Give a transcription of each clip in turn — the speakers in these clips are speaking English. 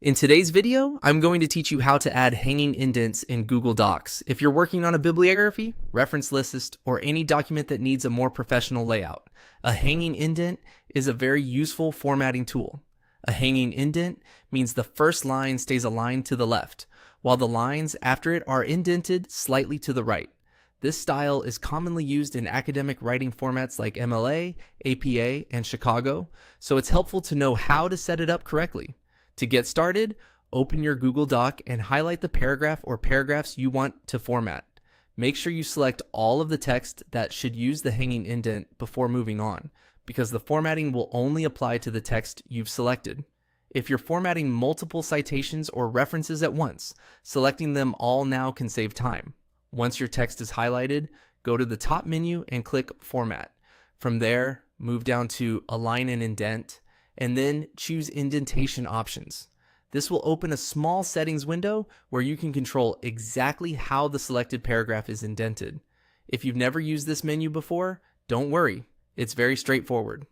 In today's video, I'm going to teach you how to add hanging indents in Google Docs if you're working on a bibliography, reference list, or any document that needs a more professional layout. A hanging indent is a very useful formatting tool. A hanging indent means the first line stays aligned to the left, while the lines after it are indented slightly to the right. This style is commonly used in academic writing formats like MLA, APA, and Chicago, so it's helpful to know how to set it up correctly. To get started, open your Google Doc and highlight the paragraph or paragraphs you want to format. Make sure you select all of the text that should use the hanging indent before moving on, because the formatting will only apply to the text you've selected. If you're formatting multiple citations or references at once, selecting them all now can save time. Once your text is highlighted, go to the top menu and click Format. From there, move down to Align and Indent, and then choose indentation options. This will open a small settings window where you can control exactly how the selected paragraph is indented. If you've never used this menu before, don't worry, it's very straightforward.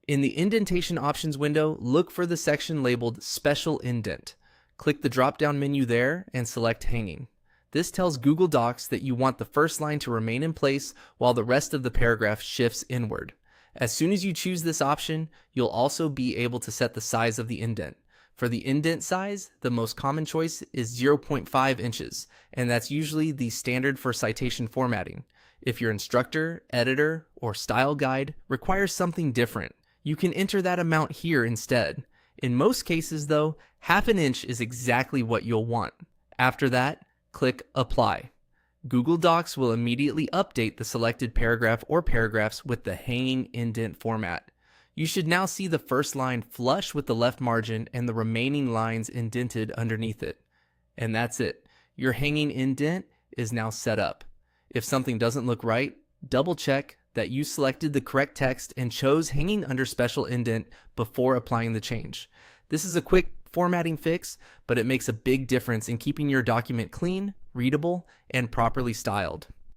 In the indentation options window, look for the section labeled Special Indent. Click the drop-down menu there and select Hanging. This tells Google Docs that you want the first line to remain in place while the rest of the paragraph shifts inward. As soon as you choose this option, you'll also be able to set the size of the indent. For the indent size, the most common choice is 0.5 inches, and that's usually the standard for citation formatting. If your instructor, editor, or style guide requires something different, you can enter that amount here instead. In most cases though, half an inch is exactly what you'll want. After that, click Apply. Google Docs will immediately update the selected paragraph or paragraphs with the hanging indent format. You should now see the first line flush with the left margin and the remaining lines indented underneath it. And that's it. Your hanging indent is now set up. If something doesn't look right, double check that you selected the correct text and chose hanging under special indent before applying the change. This is a quick formatting fix, but it makes a big difference in keeping your document clean, readable, and properly styled.